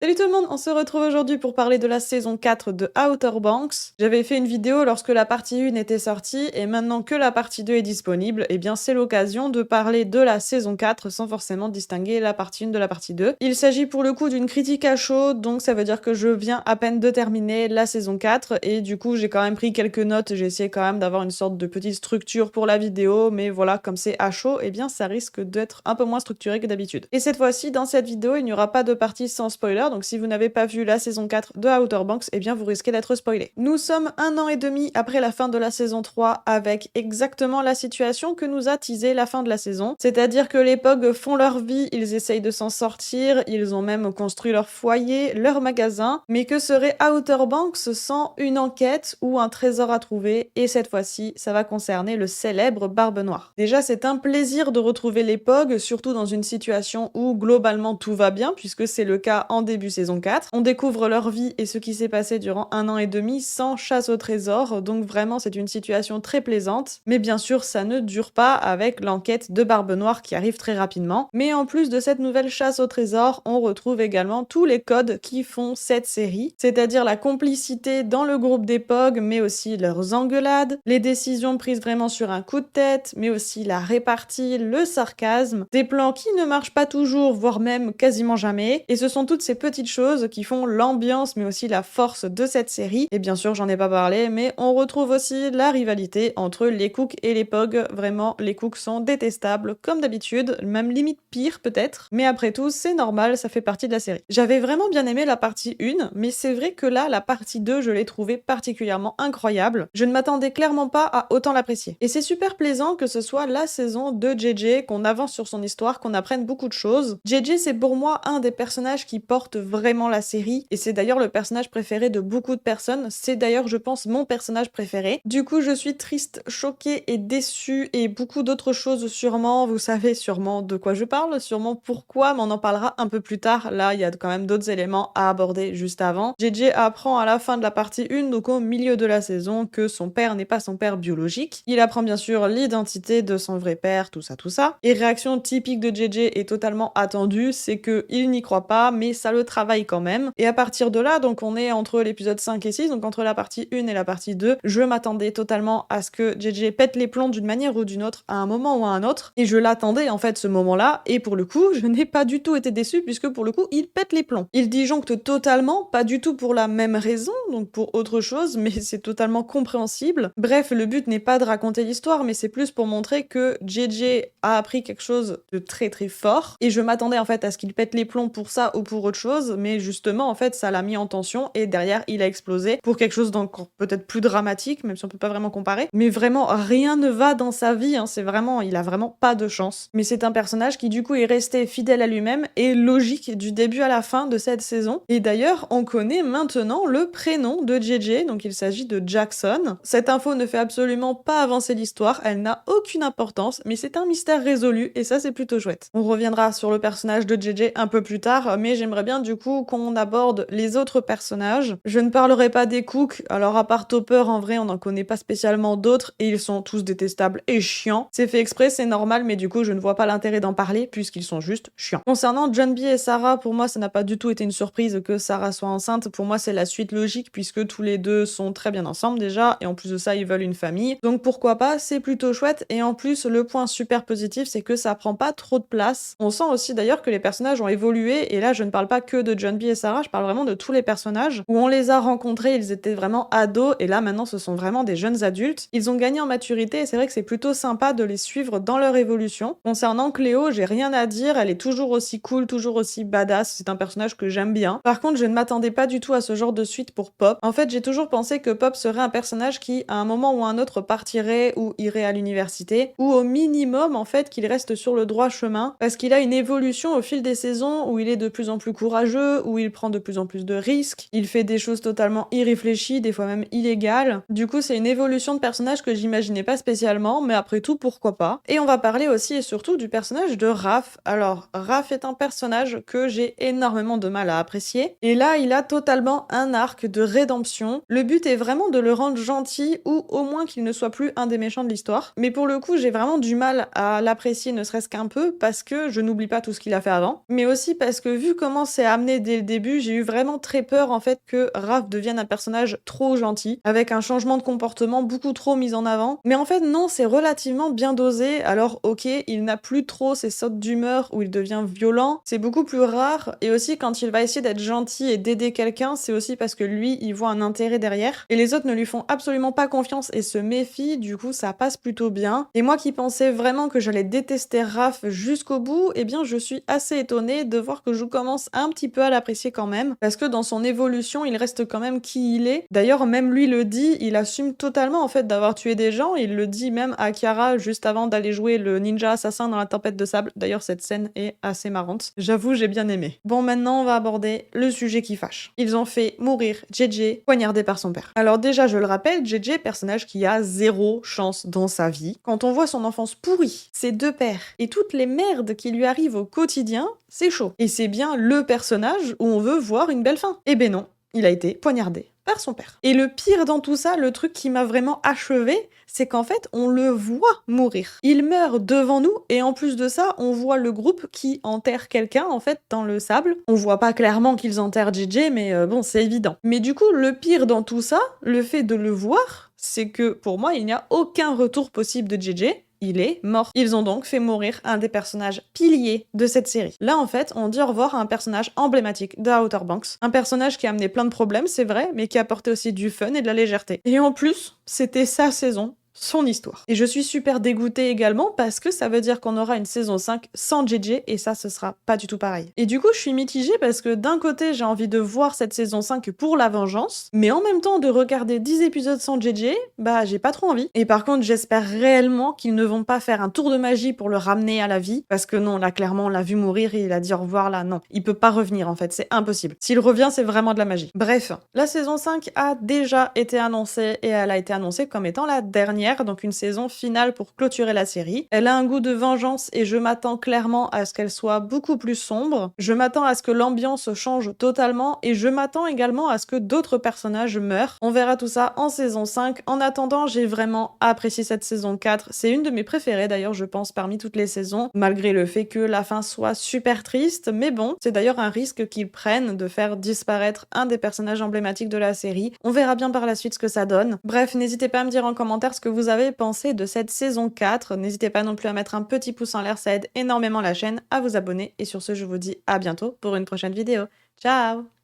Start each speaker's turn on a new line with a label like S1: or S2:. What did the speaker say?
S1: Salut tout le monde, on se retrouve aujourd'hui pour parler de la saison 4 de Outer Banks. J'avais fait une vidéo lorsque la partie 1 était sortie et maintenant que la partie 2 est disponible, eh bien c'est l'occasion de parler de la saison 4 sans forcément distinguer la partie 1 de la partie 2. Il s'agit pour le coup d'une critique à chaud, donc ça veut dire que je viens à peine de terminer la saison 4 et du coup j'ai quand même pris quelques notes, j'ai essayé quand même d'avoir une sorte de petite structure pour la vidéo, mais voilà, comme c'est à chaud, eh bien ça risque d'être un peu moins structuré que d'habitude. Et cette fois-ci, dans cette vidéo, il n'y aura pas de partie sans spoiler, donc si vous n'avez pas vu la saison 4 de Outer Banks, eh bien vous risquez d'être spoilé. Nous sommes 1 an et demi après la fin de la saison 3 avec exactement la situation que nous a teasé la fin de la saison. C'est-à-dire que les POG font leur vie, ils essayent de s'en sortir, ils ont même construit leur foyer, leur magasin, mais que serait Outer Banks sans une enquête ou un trésor à trouver? Et cette fois-ci, ça va concerner le célèbre Barbe Noire. Déjà, c'est un plaisir de retrouver les POG, surtout dans une situation où globalement tout va bien, puisque c'est le cas en début saison 4. On découvre leur vie et ce qui s'est passé durant 1 an et demi sans chasse au trésor, donc vraiment c'est une situation très plaisante. Mais bien sûr, ça ne dure pas avec l'enquête de Barbe Noire qui arrive très rapidement. Mais en plus de cette nouvelle chasse au trésor, on retrouve également tous les codes qui font cette série, c'est-à-dire la complicité dans le groupe des POG, mais aussi leurs engueulades, les décisions prises vraiment sur un coup de tête, mais aussi la répartie, le sarcasme, des plans qui ne marchent pas toujours, voire même quasiment jamais, et ce sont toutes ces petites choses qui font l'ambiance mais aussi la force de cette série. Et bien sûr, j'en ai pas parlé, mais on retrouve aussi la rivalité entre les Cooks et les POG. Vraiment, les Cooks sont détestables comme d'habitude, même limite pire peut-être, mais après tout, c'est normal, ça fait partie de la série. J'avais vraiment bien aimé la partie 1, mais c'est vrai que là, la partie 2, je l'ai trouvée particulièrement incroyable. Je ne m'attendais clairement pas à autant l'apprécier. Et c'est super plaisant que ce soit la saison de JJ, qu'on avance sur son histoire, qu'on apprenne beaucoup de choses. JJ, c'est pour moi un des personnages qui porte vraiment la série, et c'est d'ailleurs le personnage préféré de beaucoup de personnes. C'est d'ailleurs, je pense, mon personnage préféré. Du coup, je suis triste, choquée et déçue, et beaucoup d'autres choses sûrement. Vous savez sûrement de quoi je parle, sûrement pourquoi, mais on en parlera un peu plus tard. Là, il y a quand même d'autres éléments à aborder juste avant. JJ apprend à la fin de la partie 1, donc au milieu de la saison, que son père n'est pas son père biologique. Il apprend bien sûr l'identité de son vrai père, tout ça, tout ça. Et réaction typique de JJ est totalement attendue, c'est que il n'y croit pas, mais ça le travaille quand même. Et à partir de là, donc on est entre l'épisode 5 et 6, donc entre la partie 1 et la partie 2, je m'attendais totalement à ce que JJ pète les plombs d'une manière ou d'une autre, à un moment ou à un autre, et je l'attendais en fait ce moment-là, et pour le coup, je n'ai pas du tout été déçue, puisque pour le coup, il pète les plombs. Il disjoncte totalement, pas du tout pour la même raison, donc pour autre chose, mais c'est totalement compréhensible. Bref, le but n'est pas de raconter l'histoire, mais c'est plus pour montrer que JJ a appris quelque chose de très très fort, et je m'attendais en fait à ce qu'il pète les plombs pour ça ou pour autre chose, mais justement en fait ça l'a mis en tension, et derrière il a explosé pour quelque chose d'encore peut-être plus dramatique, même si on peut pas vraiment comparer, mais vraiment rien ne va dans sa vie, hein. C'est vraiment, il a vraiment pas de chance. Mais c'est un personnage qui du coup est resté fidèle à lui-même et logique du début à la fin de cette saison, et d'ailleurs on connaît maintenant le prénom de JJ, donc il s'agit de Jackson. Cette info ne fait absolument pas avancer l'histoire, elle n'a aucune importance, mais c'est un mystère résolu, et ça c'est plutôt chouette. On reviendra sur le personnage de JJ un peu plus tard, mais j'aimerais bien du coup qu'on aborde les autres personnages. Je ne parlerai pas des Cooks, alors à part Topper en vrai on n'en connaît pas spécialement d'autres, et ils sont tous détestables et chiants. C'est fait exprès, c'est normal, mais du coup je ne vois pas l'intérêt d'en parler puisqu'ils sont juste chiants. Concernant John B et Sarah, pour moi ça n'a pas du tout été une surprise que Sarah soit enceinte, pour moi c'est la suite logique puisque tous les deux sont très bien ensemble déjà, et en plus de ça ils veulent une famille, donc pourquoi pas, c'est plutôt chouette. Et en plus le point super positif c'est que ça prend pas trop de place. On sent aussi d'ailleurs que les personnages ont évolué, et là je ne parle pas que de John B et Sarah, je parle vraiment de tous les personnages, où on les a rencontrés, ils étaient vraiment ados, et là maintenant ce sont vraiment des jeunes adultes. Ils ont gagné en maturité, et c'est vrai que c'est plutôt sympa de les suivre dans leur évolution. Concernant Cléo, j'ai rien à dire, elle est toujours aussi cool, toujours aussi badass, c'est un personnage que j'aime bien. Par contre, je ne m'attendais pas du tout à ce genre de suite pour Pop. En fait, j'ai toujours pensé que Pop serait un personnage qui, à un moment ou un autre, partirait ou irait à l'université, ou au minimum, en fait, qu'il reste sur le droit chemin, parce qu'il a une évolution au fil des saisons où il est de plus en plus courageux, où il prend de plus en plus de risques, il fait des choses totalement irréfléchies, des fois même illégales. Du coup, c'est une évolution de personnage que j'imaginais pas spécialement, mais après tout, pourquoi pas. Et on va parler aussi et surtout du personnage de Raph. Alors, Raph est un personnage que j'ai énormément de mal à apprécier, et là, il a totalement un arc de rédemption. Le but est vraiment de le rendre gentil, ou au moins qu'il ne soit plus un des méchants de l'histoire. Mais pour le coup, j'ai vraiment du mal à l'apprécier, ne serait-ce qu'un peu, parce que je n'oublie pas tout ce qu'il a fait avant, mais aussi parce que vu comment c'est amené dès le début. J'ai eu vraiment très peur en fait que Raph devienne un personnage trop gentil, avec un changement de comportement beaucoup trop mis en avant. Mais en fait non, c'est relativement bien dosé. Alors ok, il n'a plus trop ces sautes d'humeur où il devient violent, c'est beaucoup plus rare. Et aussi quand il va essayer d'être gentil et d'aider quelqu'un, c'est aussi parce que lui, il voit un intérêt derrière. Et les autres ne lui font absolument pas confiance et se méfient, du coup ça passe plutôt bien. Et moi qui pensais vraiment que j'allais détester Raph jusqu'au bout, eh bien je suis assez étonnée de voir que je commence un petit peu à l'apprécier quand même, parce que dans son évolution, il reste quand même qui il est. D'ailleurs, même lui le dit, il assume totalement en fait d'avoir tué des gens, il le dit même à Kiara juste avant d'aller jouer le ninja assassin dans la tempête de sable. D'ailleurs, cette scène est assez marrante. J'avoue, j'ai bien aimé. Bon, maintenant, on va aborder le sujet qui fâche. Ils ont fait mourir JJ, poignardé par son père. Alors déjà, je le rappelle, JJ, personnage qui a zéro chance dans sa vie. Quand on voit son enfance pourrie, ses deux pères, et toutes les merdes qui lui arrivent au quotidien, c'est chaud. Et c'est bien le personnage où on veut voir une belle fin. Eh ben non, il a été poignardé par son père. Et le pire dans tout ça, le truc qui m'a vraiment achevé, c'est qu'en fait, on le voit mourir. Il meurt devant nous, et en plus de ça, on voit le groupe qui enterre quelqu'un, en fait, dans le sable. On voit pas clairement qu'ils enterrent JJ, mais bon, c'est évident. Mais du coup, le pire dans tout ça, le fait de le voir, c'est que, pour moi, il n'y a aucun retour possible de JJ. Il est mort. Ils ont donc fait mourir un des personnages piliers de cette série. Là, en fait, on dit au revoir à un personnage emblématique de Outer Banks. Un personnage qui a amené plein de problèmes, c'est vrai, mais qui a apporté aussi du fun et de la légèreté. Et en plus, c'était sa saison, son histoire. Et je suis super dégoûtée également parce que ça veut dire qu'on aura une saison 5 sans JJ et ça, ce sera pas du tout pareil. Et du coup, je suis mitigée parce que d'un côté, j'ai envie de voir cette saison 5 pour la vengeance, mais en même temps, de regarder 10 épisodes sans JJ, bah, j'ai pas trop envie. Et par contre, j'espère réellement qu'ils ne vont pas faire un tour de magie pour le ramener à la vie, parce que non, là, clairement, on l'a vu mourir et il a dit au revoir, là, non. Il peut pas revenir, en fait, c'est impossible. S'il revient, c'est vraiment de la magie. Bref, la saison 5 a déjà été annoncée et elle a été annoncée comme étant la dernière, donc une saison finale pour clôturer la série. Elle a un goût de vengeance et je m'attends clairement à ce qu'elle soit beaucoup plus sombre. Je m'attends à ce que l'ambiance change totalement et je m'attends également à ce que d'autres personnages meurent. On verra tout ça en saison 5. En attendant, j'ai vraiment apprécié cette saison 4. C'est une de mes préférées d'ailleurs, je pense, parmi toutes les saisons, malgré le fait que la fin soit super triste. Mais bon, c'est d'ailleurs un risque qu'ils prennent de faire disparaître un des personnages emblématiques de la série. On verra bien par la suite ce que ça donne. Bref, n'hésitez pas à me dire en commentaire ce que vous avez pensé de cette saison 4. N'hésitez pas non plus à mettre un petit pouce en l'air, ça aide énormément la chaîne, à vous abonner. Et sur ce, je vous dis à bientôt pour une prochaine vidéo. Ciao!